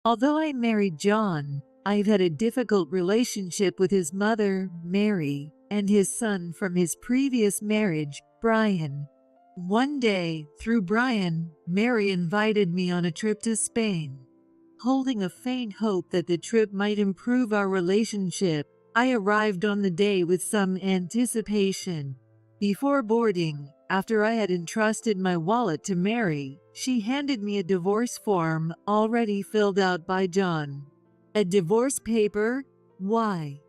Although I married John, I've had a difficult relationship with his mother, Mary, and his son from his previous marriage, Brian. One day, through Brian, Mary invited me on a trip to Spain. Holding a faint hope that the trip might improve our relationship, I arrived on the day with some anticipation. Before boarding, after I had entrusted my wallet to Mary, she handed me a divorce form already filled out by John. A divorce paper? Why?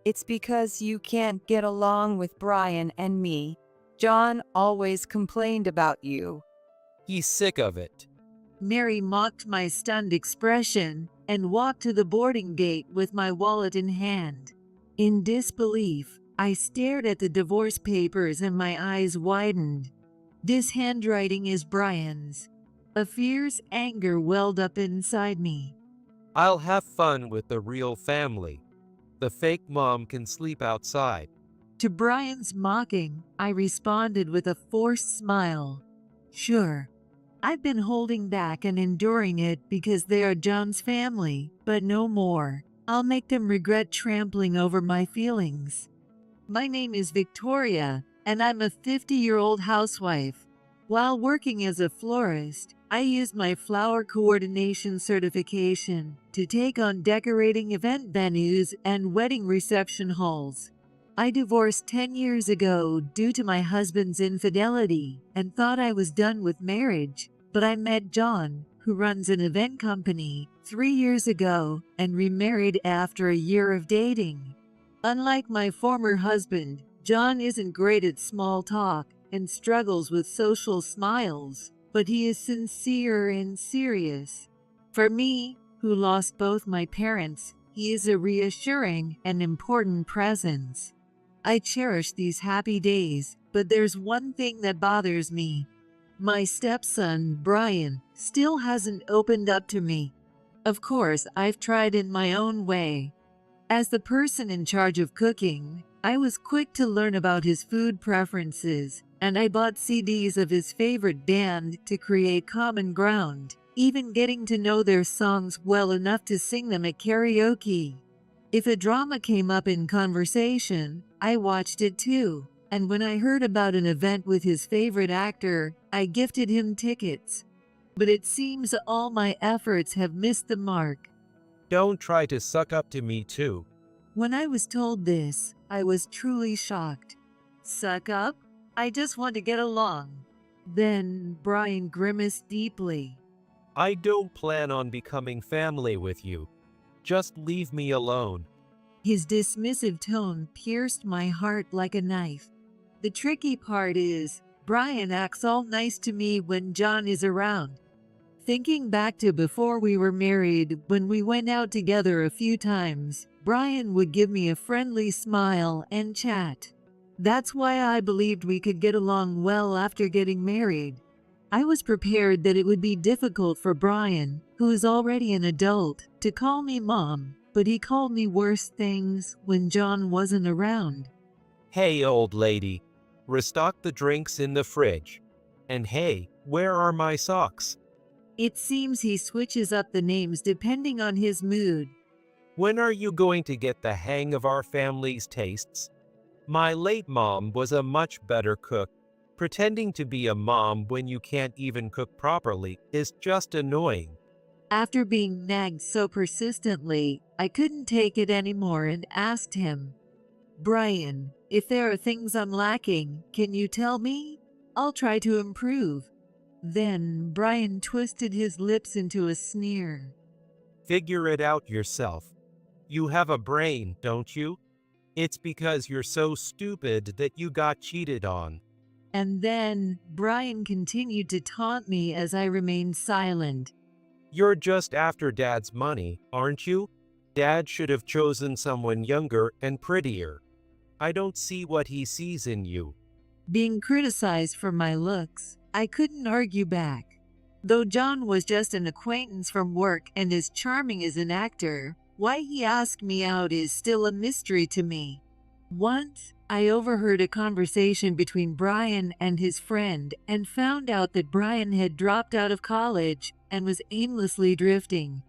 It's because you can't get along with Brian and me. John always complained about you. He's sick of it. Mary mocked my stunned expression and walked to the boarding gate with my wallet in hand. In disbelief, I stared at the divorce papers and my eyes widened. This handwriting is Brian's. A fierce anger welled up inside me. I'll have fun with the real family. The fake mom can sleep outside. To Brian's mocking, I responded with a forced smile. Sure. I've been holding back and enduring it because they are John's family, but no more. I'll make them regret trampling over my feelings. My name is Victoria, and I'm a 50-year-old housewife. While working as a florist, I used my flower coordination certification to take on decorating event venues and wedding reception halls. I divorced 10 years ago due to my husband's infidelity and thought I was done with marriage, but I met John, who runs an event company, 3 years ago and remarried after a year of dating. Unlike my former husband, John isn't great at small talk and struggles with social smiles, but he is sincere and serious. For me, who lost both my parents, he is a reassuring and important presence. I cherish these happy days, but there's one thing that bothers me. My stepson, Brian, still hasn't opened up to me. Of course, I've tried in my own way. As the person in charge of cooking, I was quick to learn about his food preferences, and I bought CDs of his favorite band to create common ground, even getting to know their songs well enough to sing them at karaoke. If a drama came up in conversation, I watched it too, and when I heard about an event with his favorite actor, I gifted him tickets. But it seems all my efforts have missed the mark. Don't try to suck up to me too. When I was told this, I was truly shocked. Suck up? I just want to get along. Then Brian grimaced deeply. I don't plan on becoming family with you. Just leave me alone. His dismissive tone pierced my heart like a knife. The tricky part is, Brian acts all nice to me when John is around. Thinking back to before we were married, when we went out together a few times, Brian would give me a friendly smile and chat. That's why I believed we could get along well after getting married. I was prepared that it would be difficult for Brian, who is already an adult, to call me mom, but he called me worse things when John wasn't around. Hey, old lady. Restock the drinks in the fridge. And hey, where are my socks? It seems he switches up the names depending on his mood. When are you going to get the hang of our family's tastes? My late mom was a much better cook. Pretending to be a mom when you can't even cook properly is just annoying. After being nagged so persistently, I couldn't take it anymore and asked him, Brian, if there are things I'm lacking, can you tell me? I'll try to improve. Then Brian twisted his lips into a sneer. Figure it out yourself. You have a brain, don't you? It's because you're so stupid that you got cheated on. And then Brian continued to taunt me as I remained silent. You're just after Dad's money, aren't you? Dad should have chosen someone younger and prettier. I don't see what he sees in you. Being criticized for my looks, I couldn't argue back. Though John was just an acquaintance from work and as charming as an actor, why he asked me out is still a mystery to me. Once, I overheard a conversation between Brian and his friend and found out that Brian had dropped out of college and was aimlessly drifting.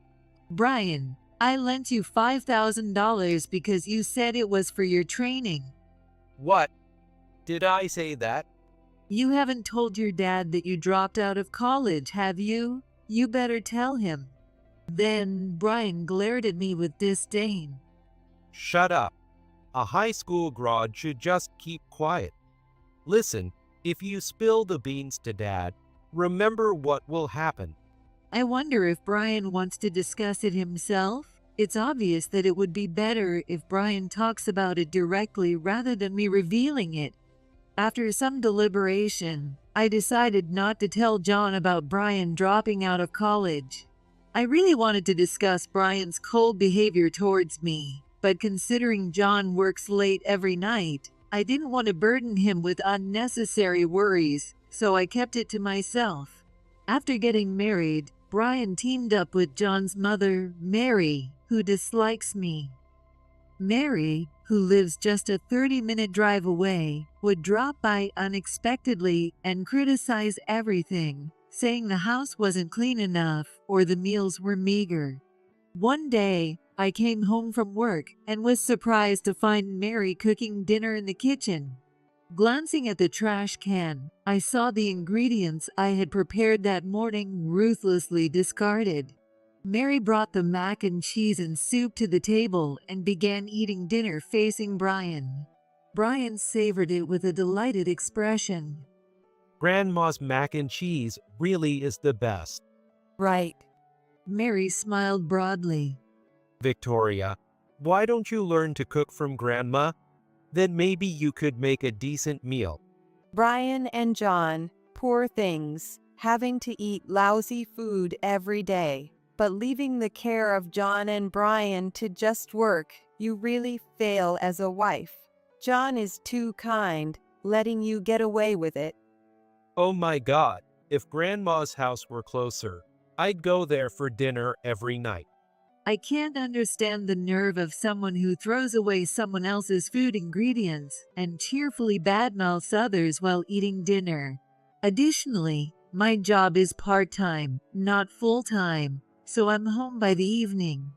Brian, I lent you $5,000 because you said it was for your training. What? Did I say that? You haven't told your dad that you dropped out of college, have you? You better tell him. Then Brian glared at me with disdain. Shut up. A high school grad should just keep quiet. Listen, if you spill the beans to Dad, remember what will happen. I wonder if Brian wants to discuss it himself? It's obvious that it would be better if Brian talks about it directly rather than me revealing it. After some deliberation, I decided not to tell John about Brian dropping out of college. I really wanted to discuss Brian's cold behavior towards me, but considering John works late every night, I didn't want to burden him with unnecessary worries, so I kept it to myself. After getting married, Brian teamed up with John's mother, Mary, who dislikes me. Mary, who lives just a 30-minute drive away, would drop by unexpectedly and criticize everything, saying the house wasn't clean enough or the meals were meager. One day, I came home from work and was surprised to find Mary cooking dinner in the kitchen. Glancing at the trash can, I saw the ingredients I had prepared that morning ruthlessly discarded. Mary brought the mac and cheese and soup to the table and began eating dinner facing Brian. Brian savored it with a delighted expression. Grandma's mac and cheese really is the best. Right. Mary smiled broadly. Victoria, why don't you learn to cook from Grandma? Then maybe you could make a decent meal. Brian and John, poor things, having to eat lousy food every day, but leaving the care of John and Brian to just work. You really fail as a wife. John is too kind, letting you get away with it. Oh my God, if Grandma's house were closer, I'd go there for dinner every night. I can't understand the nerve of someone who throws away someone else's food ingredients and cheerfully badmouths others while eating dinner. Additionally, my job is part-time, not full-time, so I'm home by the evening.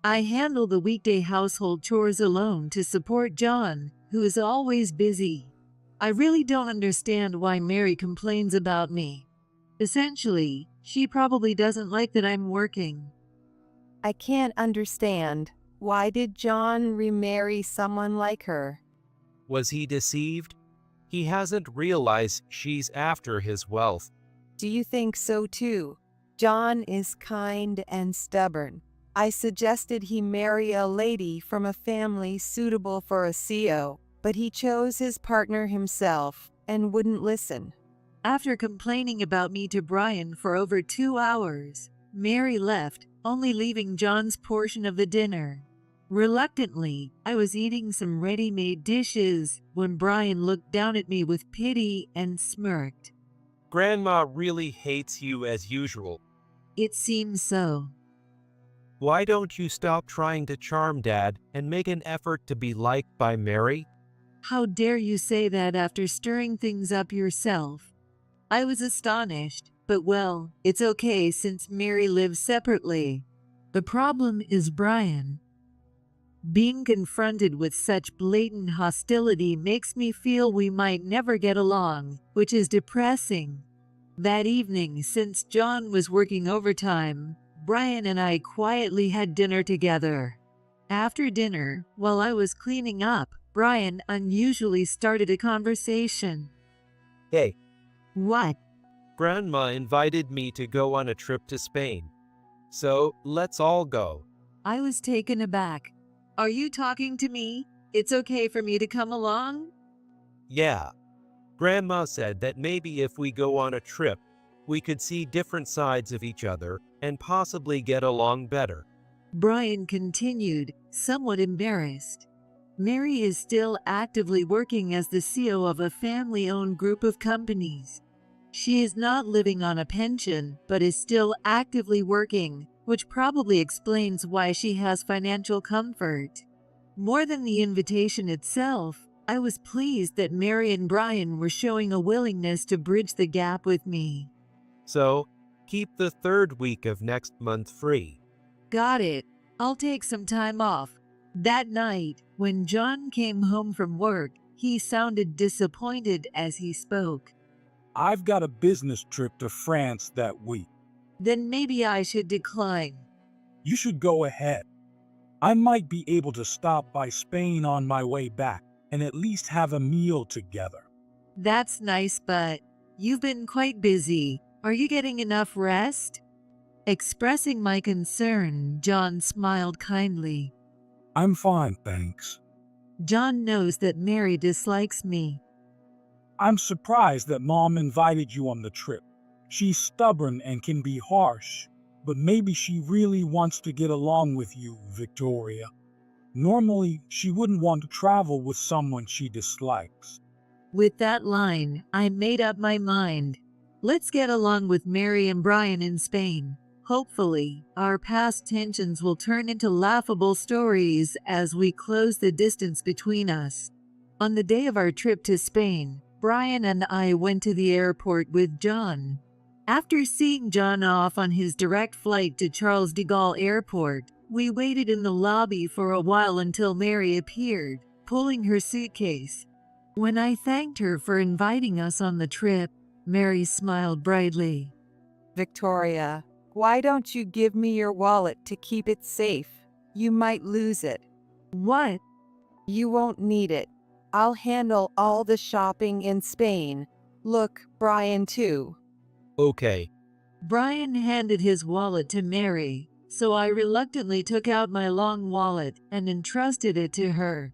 I handle the weekday household chores alone to support John, who is always busy. I really don't understand why Mary complains about me. Essentially, she probably doesn't like that I'm working. I can't understand. Why did John remarry someone like her? Was he deceived? He hasn't realized she's after his wealth. Do you think so too? John is kind and stubborn. I suggested he marry a lady from a family suitable for a CO, but he chose his partner himself and wouldn't listen. After complaining about me to Brian for over 2 hours, Mary left, only leaving John's portion of the dinner. Reluctantly, I was eating some ready-made dishes when Brian looked down at me with pity and smirked. Grandma really hates you as usual. It seems so. Why don't you stop trying to charm Dad and make an effort to be liked by Mary? How dare you say that after stirring things up yourself? I was astonished, but well, it's okay since Mary lives separately. The problem is Brian. Being confronted with such blatant hostility makes me feel we might never get along, which is depressing. That evening, since John was working overtime, Brian and I quietly had dinner together. After dinner, while I was cleaning up, Brian unusually started a conversation. Hey, What? Grandma invited me to go on a trip to Spain. So, let's all go. I was taken aback. Are you talking to me? It's okay for me to come along? Yeah. Grandma said that maybe if we go on a trip, we could see different sides of each other and possibly get along better. Brian continued, somewhat embarrassed. Mary is still actively working as the CEO of a family-owned group of companies. She is not living on a pension, but is still actively working, which probably explains why she has financial comfort. More than the invitation itself, I was pleased that Mary and Brian were showing a willingness to bridge the gap with me. So, keep the third week of next month free. Got it. I'll take some time off. That night, when John came home from work, he sounded disappointed as he spoke. I've got a business trip to France that week. Then maybe I should decline. You should go ahead. I might be able to stop by Spain on my way back and at least have a meal together. That's nice, but you've been quite busy. Are you getting enough rest? Expressing my concern, John smiled kindly. I'm fine, thanks. John knows that Mary dislikes me. I'm surprised that Mom invited you on the trip. She's stubborn and can be harsh, but maybe she really wants to get along with you, Victoria. Normally, she wouldn't want to travel with someone she dislikes. With that line, I made up my mind. Let's get along with Mary and Brian in Spain. Hopefully, our past tensions will turn into laughable stories as we close the distance between us. On the day of our trip to Spain, Brian and I went to the airport with John. After seeing John off on his direct flight to Charles de Gaulle Airport, we waited in the lobby for a while until Mary appeared, pulling her suitcase. When I thanked her for inviting us on the trip, Mary smiled brightly. Victoria, why don't you give me your wallet to keep it safe? You might lose it. What? You won't need it. I'll handle all the shopping in Spain. Look, Brian too. Okay. Brian handed his wallet to Mary, so I reluctantly took out my long wallet and entrusted it to her.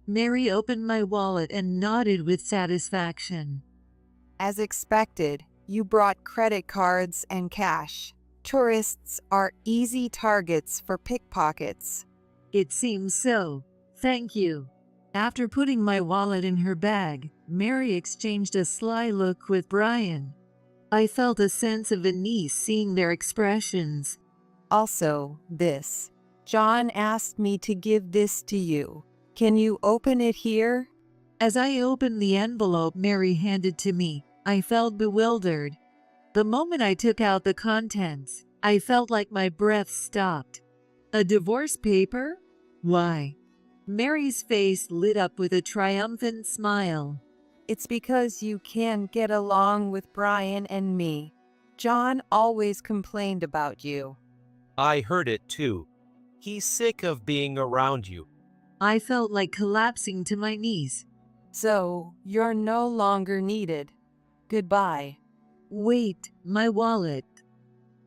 Mary opened my wallet and nodded with satisfaction. As expected, you brought credit cards and cash. Tourists are easy targets for pickpockets. It seems so. Thank you. After putting my wallet in her bag, Mary exchanged a sly look with Brian. I felt a sense of unease seeing their expressions. Also, this. John asked me to give this to you. Can you open it here? As I opened the envelope Mary handed to me, I felt bewildered. The moment I took out the contents, I felt like my breath stopped. A divorce paper? Why? Mary's face lit up with a triumphant smile. It's because you can't get along with Brian and me. John always complained about you. I heard it too. He's sick of being around you. I felt like collapsing to my knees. So, you're no longer needed. Goodbye. Wait, my wallet.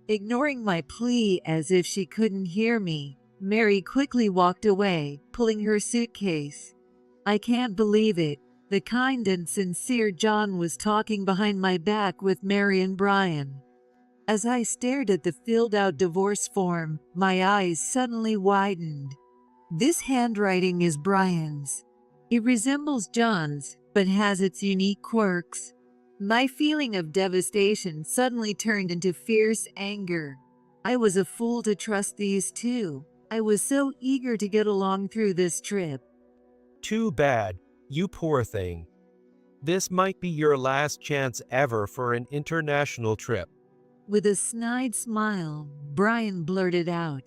Ignoring my plea as if she couldn't hear me, Mary quickly walked away, pulling her suitcase. I can't believe it. The kind and sincere John was talking behind my back with Mary and Brian. As I stared at the filled-out divorce form, my eyes suddenly widened. This handwriting is Brian's. It resembles John's, but has its unique quirks. My feeling of devastation suddenly turned into fierce anger. I was a fool to trust these two. I was so eager to get along through this trip. Too bad, you poor thing. This might be your last chance ever for an international trip. With a snide smile, Brian blurted out.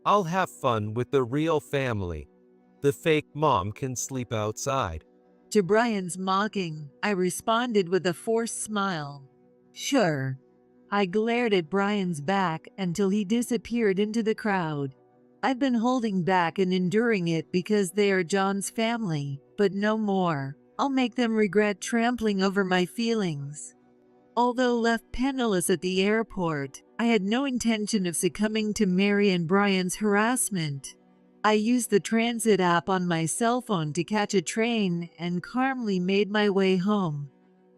I'll have fun with the real family. The fake mom can sleep outside. To Brian's mocking, I responded with a forced smile. Sure. I glared at Brian's back until he disappeared into the crowd. I've been holding back and enduring it because they are John's family, but no more. I'll make them regret trampling over my feelings. Although left penniless at the airport, I had no intention of succumbing to Mary and Brian's harassment. I used the transit app on my cell phone to catch a train and calmly made my way home.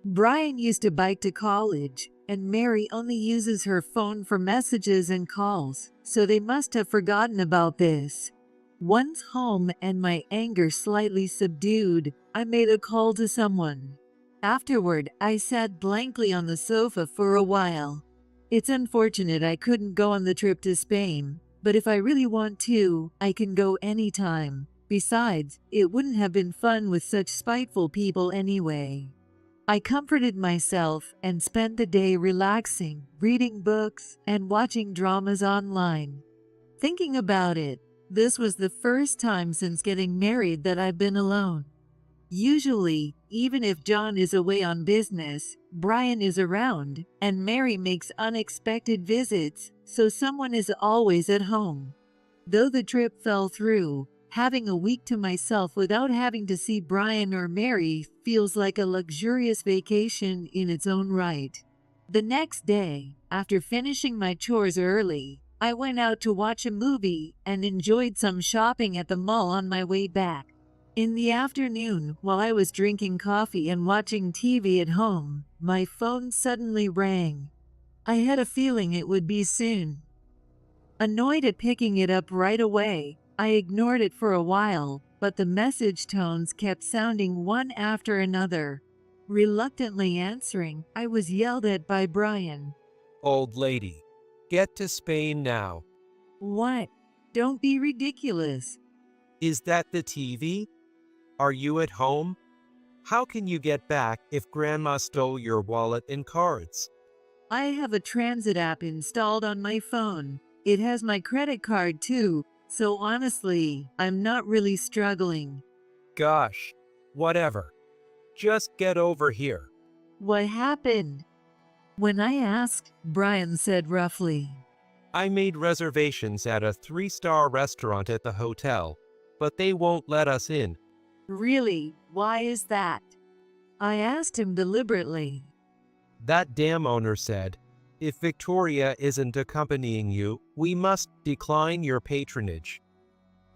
Brian used to bike to college, and Mary only uses her phone for messages and calls, so they must have forgotten about this. Once home and my anger slightly subdued, I made a call to someone. Afterward, I sat blankly on the sofa for a while. It's unfortunate I couldn't go on the trip to Spain, but if I really want to, I can go anytime. Besides, it wouldn't have been fun with such spiteful people anyway. I comforted myself and spent the day relaxing, reading books, and watching dramas online. Thinking about it, this was the first time since getting married that I've been alone. Usually, even if John is away on business, Brian is around, and Mary makes unexpected visits, so someone is always at home. Though the trip fell through, having a week to myself without having to see Brian or Mary feels like a luxurious vacation in its own right. The next day, after finishing my chores early, I went out to watch a movie and enjoyed some shopping at the mall on my way back. In the afternoon, while I was drinking coffee and watching TV at home, my phone suddenly rang. I had a feeling it would be soon. Annoyed at picking it up right away, I ignored it for a while, but the message tones kept sounding one after another. Reluctantly answering, I was yelled at by Brian. Old lady, get to Spain now. What? Don't be ridiculous. Is that the TV? Are you at home? How can you get back if Grandma stole your wallet and cards? I have a transit app installed on my phone. It has my credit card too, so honestly, I'm not really struggling. Gosh, whatever. Just get over here. What happened? When I asked, Brian said roughly. I made reservations at a 3-star restaurant at the hotel, but they won't let us in. Really? Why is that? I asked him deliberately. That damn owner said, if Victoria isn't accompanying you, we must decline your patronage.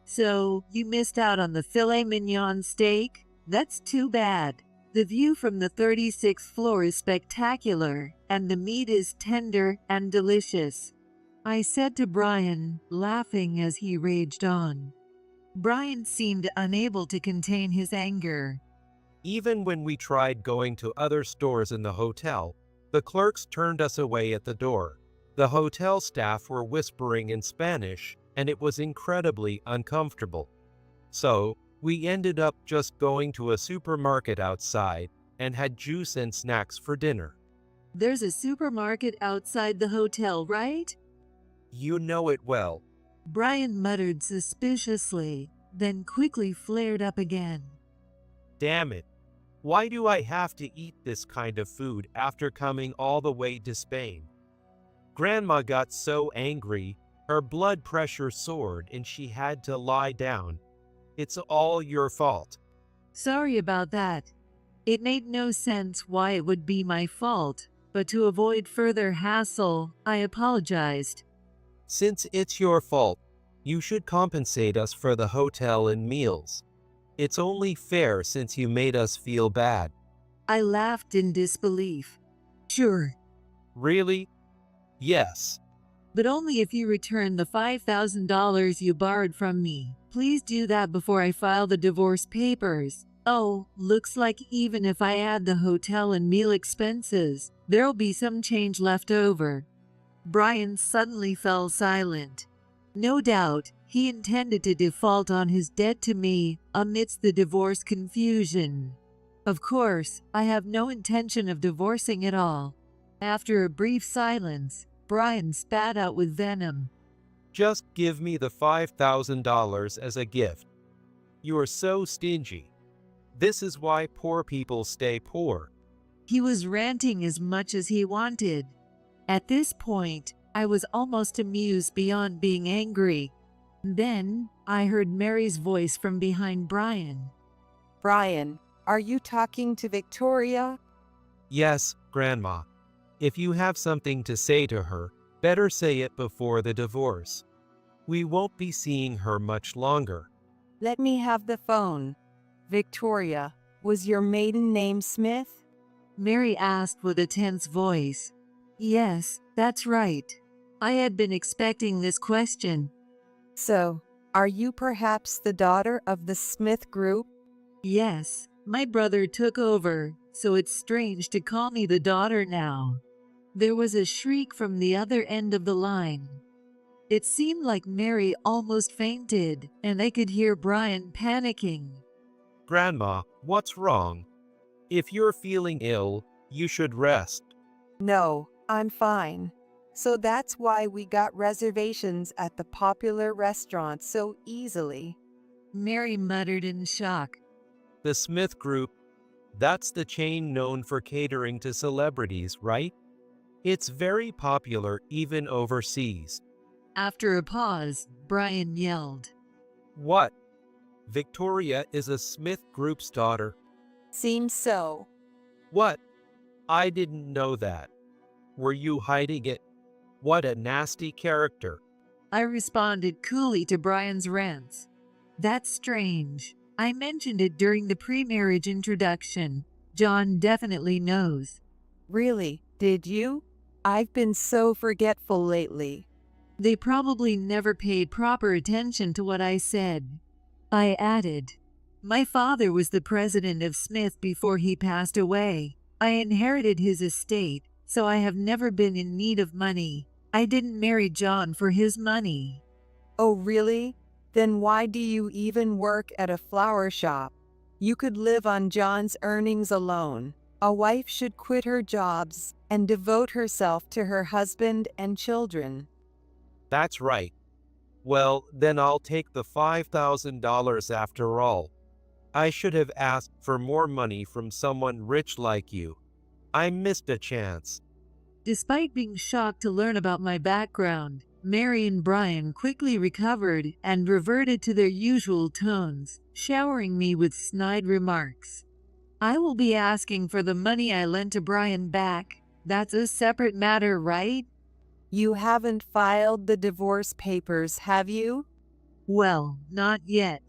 So, you missed out on the filet mignon steak? That's too bad. The view from the 36th floor is spectacular, and the meat is tender and delicious, I said to Brian, laughing as he raged on. Brian seemed unable to contain his anger. Even when we tried going to other stores in the hotel, the clerks turned us away at the door. The hotel staff were whispering in Spanish, and it was incredibly uncomfortable. So, we ended up just going to a supermarket outside and had juice and snacks for dinner. There's a supermarket outside the hotel, right? You know it well. Brian muttered suspiciously, then quickly flared up again. Damn it. Why do I have to eat this kind of food after coming all the way to Spain? Grandma got so angry, her blood pressure soared and she had to lie down. It's all your fault. Sorry about that. It made no sense why it would be my fault, but to avoid further hassle, I apologized. Since it's your fault, you should compensate us for the hotel and meals. It's only fair since you made us feel bad. I laughed in disbelief. Sure, Really? Yes. but only if you return the $5,000 you borrowed from me. Please do that before I file the divorce papers. Oh, looks like even if I add the hotel and meal expenses, there'll be some change left over. Brian suddenly fell silent. No doubt, he intended to default on his debt to me amidst the divorce confusion. Of course, I have no intention of divorcing at all. After a brief silence, Brian spat out with venom. Just give me the $5,000 as a gift. You are so stingy. This is why poor people stay poor. He was ranting as much as he wanted. At this point, I was almost amused beyond being angry. Then, I heard Mary's voice from behind Brian. Brian, are you talking to Victoria? Yes, Grandma. If you have something to say to her, better say it before the divorce. We won't be seeing her much longer. Let me have the phone. Victoria, was your maiden name Smith? Mary asked with a tense voice. Yes, that's right. I had been expecting this question. So, are you perhaps the daughter of the Smith group? Yes, my brother took over, so it's strange to call me the daughter now. There was a shriek from the other end of the line. It seemed like Mary almost fainted, and I could hear Brian panicking. Grandma, what's wrong? If you're feeling ill, you should rest. No, I'm fine. So that's why we got reservations at the popular restaurant so easily. Mary muttered in shock. The Smith Group, that's the chain known for catering to celebrities, right? It's very popular even overseas. After a pause, Brian yelled. What? Victoria is a Smith Group's daughter. Seems so. What? I didn't know that. Were you hiding it? What a nasty character. I responded coolly to Brian's rants. That's strange. I mentioned it during the pre-marriage introduction. John definitely knows. Really, did you? I've been so forgetful lately. They probably never paid proper attention to what I said. I added, my father was the president of Smith before he passed away. I inherited his estate, so I have never been in need of money. I didn't marry John for his money. Oh, really? Then why do you even work at a flower shop? You could live on John's earnings alone. A wife should quit her jobs and devote herself to her husband and children. That's right. Well, then I'll take the $5,000 after all. I should have asked for more money from someone rich like you. I missed a chance. Despite being shocked to learn about my background, Mary and Brian quickly recovered and reverted to their usual tones, showering me with snide remarks. I will be asking for the money I lent to Brian back. That's a separate matter, right? You haven't filed the divorce papers, have you? Well, not yet.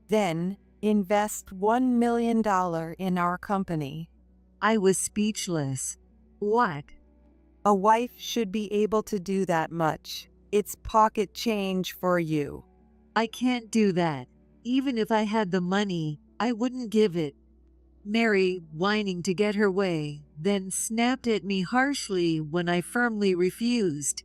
Then, invest $1 million in our company. I was speechless. What? A wife should be able to do that much. It's pocket change for you. I can't do that. Even if I had the money, I wouldn't give it. Mary, whining to get her way, then snapped at me harshly when I firmly refused.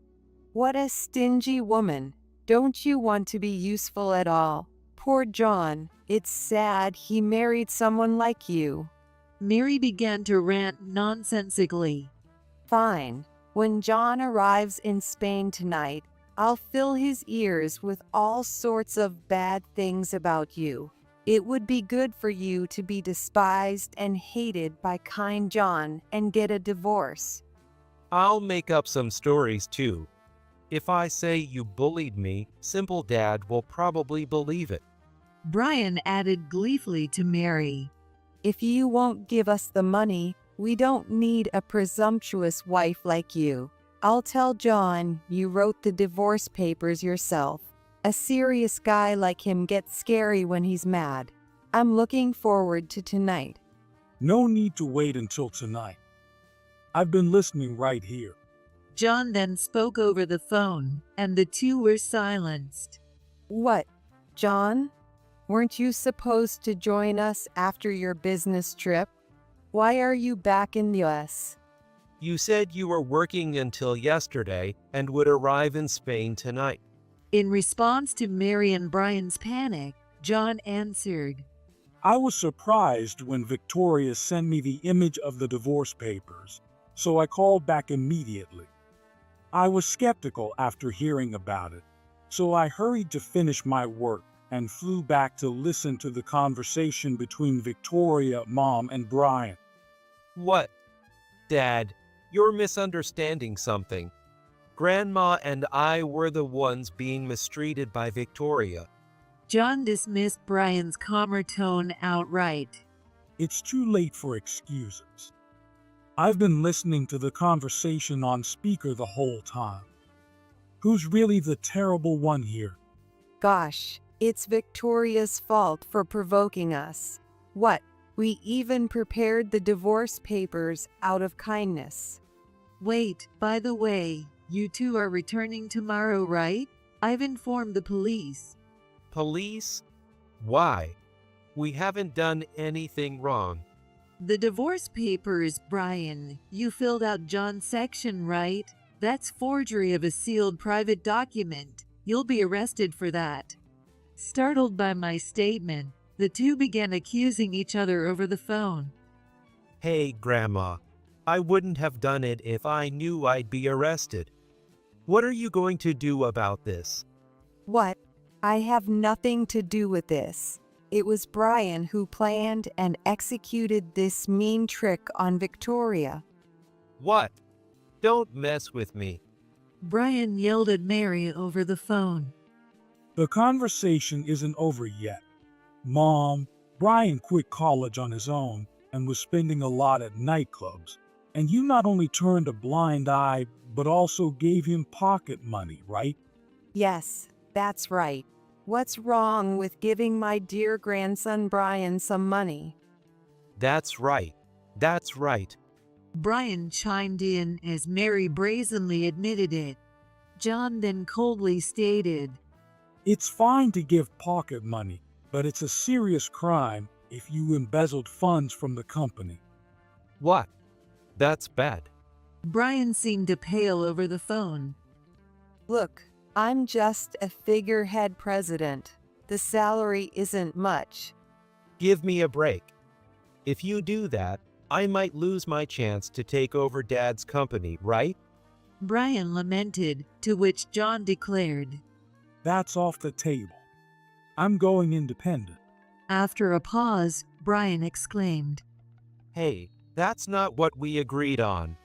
What a stingy woman. Don't you want to be useful at all? Poor John. It's sad he married someone like you. Mary began to rant nonsensically. Fine. When John arrives in Spain tonight, I'll fill his ears with all sorts of bad things about you. It would be good for you to be despised and hated by kind John and get a divorce. I'll make up some stories too. If I say you bullied me, Simple Dad will probably believe it. Brian added gleefully to Mary. If you won't give us the money, we don't need a presumptuous wife like you. I'll tell John you wrote the divorce papers yourself. A serious guy like him gets scary when he's mad. I'm looking forward to tonight. No need to wait until tonight. I've been listening right here. John then spoke over the phone, and the two were silenced. What, John? Weren't you supposed to join us after your business trip? Why are you back in the US? You said you were working until yesterday and would arrive in Spain tonight. In response to Mary and Brian's panic, John answered, I was surprised when Victoria sent me the image of the divorce papers, so I called back immediately. I was skeptical after hearing about it, so I hurried to finish my work and flew back to listen to the conversation between Victoria, Mom, and Brian. What? Dad, you're misunderstanding something. Grandma and I were the ones being mistreated by Victoria. John dismissed Brian's calmer tone outright. It's too late for excuses. I've been listening to the conversation on speaker the whole time. Who's really the terrible one here? Gosh, it's Victoria's fault for provoking us. What? We even prepared the divorce papers out of kindness. Wait, by the way, you two are returning tomorrow, right? I've informed the police. Police? Why? We haven't done anything wrong. The divorce papers, Brian, you filled out John's section, right? That's forgery of a sealed private document. You'll be arrested for that. Startled by my statement, the two began accusing each other over the phone. Hey, Grandma. I wouldn't have done it if I knew I'd be arrested. What are you going to do about this? What? I have nothing to do with this. It was Brian who planned and executed this mean trick on Victoria. What? Don't mess with me. Brian yelled at Mary over the phone. The conversation isn't over yet. Mom, Brian quit college on his own and was spending a lot at nightclubs. And you not only turned a blind eye, but also gave him pocket money, right? Yes, that's right. What's wrong with giving my dear grandson Brian some money? That's right. That's right. Brian chimed in as Mary brazenly admitted it. John then coldly stated, It's fine to give pocket money, but it's a serious crime if you embezzled funds from the company. What? That's bad. Brian seemed to pale over the phone. Look, I'm just a figurehead president. The salary isn't much. Give me a break. If you do that, I might lose my chance to take over Dad's company, right? Brian lamented, to which John declared. That's off the table. I'm going independent. After a pause, Brian exclaimed, Hey, that's not what we agreed on.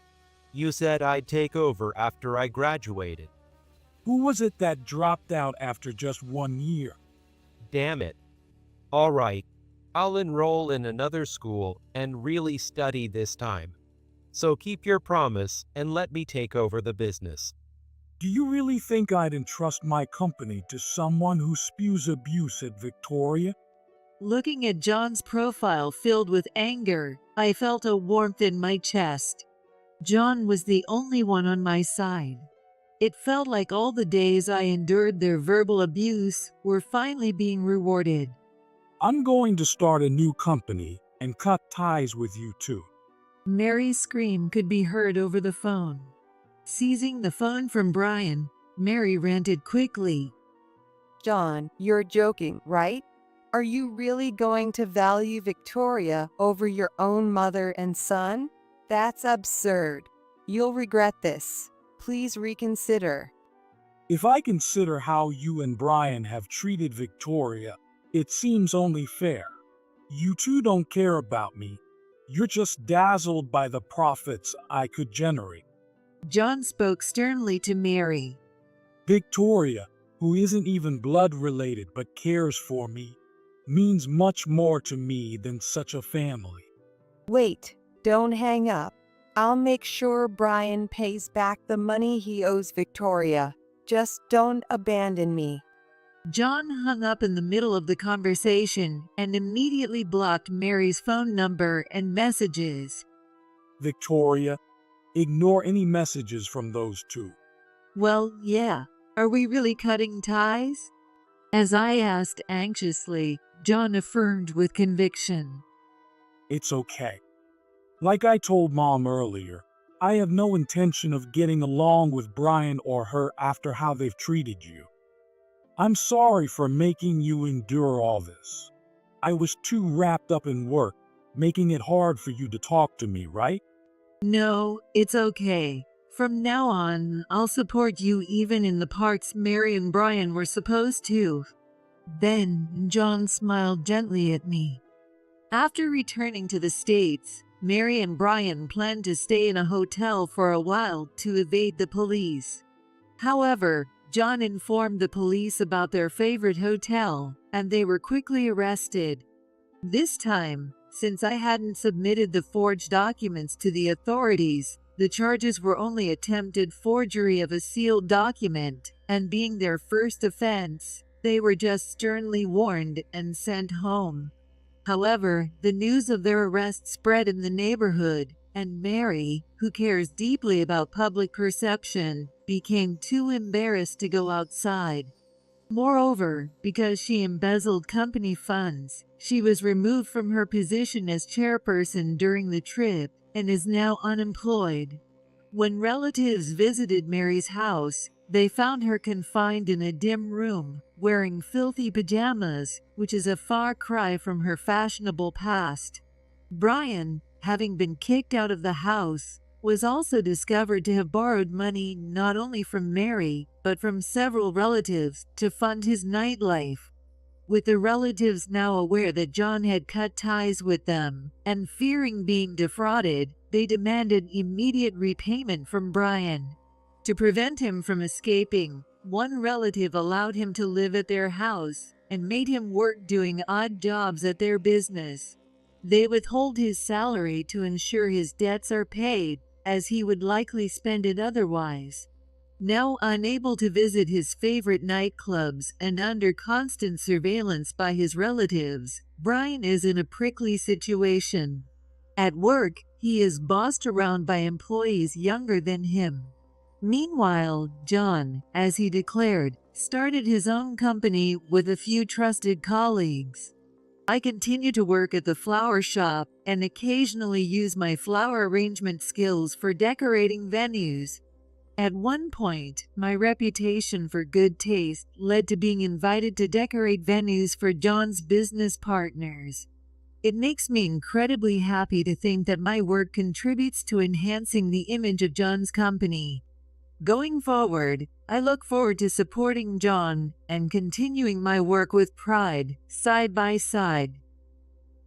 You said I'd take over after I graduated. Who was it that dropped out after just 1 year? Damn it. All right, I'll enroll in another school and really study this time. So keep your promise and let me take over the business. Do you really think I'd entrust my company to someone who spews abuse at Victoria? Looking at John's profile filled with anger, I felt a warmth in my chest. John was the only one on my side. It felt like all the days I endured their verbal abuse were finally being rewarded. I'm going to start a new company and cut ties with you too. Mary's scream could be heard over the phone. Seizing the phone from Brian, Mary ranted quickly. John, you're joking, right? Are you really going to value Victoria over your own mother and son? That's absurd. You'll regret this. Please reconsider. If I consider how you and Brian have treated Victoria, it seems only fair. You two don't care about me. You're just dazzled by the profits I could generate. John spoke sternly to Mary. Victoria, who isn't even blood related but cares for me, means much more to me than such a family. Wait, don't hang up. I'll make sure Brian pays back the money he owes Victoria. Just don't abandon me. John hung up in the middle of the conversation and immediately blocked Mary's phone number and messages. Victoria, ignore any messages from those two. Well, yeah. Are we really cutting ties? As I asked anxiously, John affirmed with conviction. It's okay. Like I told Mom earlier, I have no intention of getting along with Brian or her after how they've treated you. I'm sorry for making you endure all this. I was too wrapped up in work, making it hard for you to talk to me, right? No, it's okay. From now on, I'll support you even in the parts Mary and Brian were supposed to. Then, John smiled gently at me. After returning to the States, Mary and Brian planned to stay in a hotel for a while to evade the police. However, John informed the police about their favorite hotel, and they were quickly arrested. This time, since I hadn't submitted the forged documents to the authorities, the charges were only attempted forgery of a sealed document, and being their first offense, they were just sternly warned and sent home. However, the news of their arrest spread in the neighborhood, and Mary, who cares deeply about public perception, became too embarrassed to go outside. Moreover, because she embezzled company funds, she was removed from her position as chairperson during the trip and is now unemployed. When relatives visited Mary's house, they found her confined in a dim room, wearing filthy pajamas, which is a far cry from her fashionable past. Brian, having been kicked out of the house, was also discovered to have borrowed money not only from Mary, but from several relatives to fund his nightlife. With the relatives now aware that John had cut ties with them, and fearing being defrauded, they demanded immediate repayment from Brian. To prevent him from escaping, one relative allowed him to live at their house and made him work doing odd jobs at their business. They withhold his salary to ensure his debts are paid, as he would likely spend it otherwise. Now unable to visit his favorite nightclubs and under constant surveillance by his relatives, Brian is in a prickly situation. At work, he is bossed around by employees younger than him. Meanwhile, John, as he declared, started his own company with a few trusted colleagues. I continue to work at the flower shop and occasionally use my flower arrangement skills for decorating venues. At one point, my reputation for good taste led to being invited to decorate venues for John's business partners. It makes me incredibly happy to think that my work contributes to enhancing the image of John's company. Going forward, I look forward to supporting John and continuing my work with pride, side by side.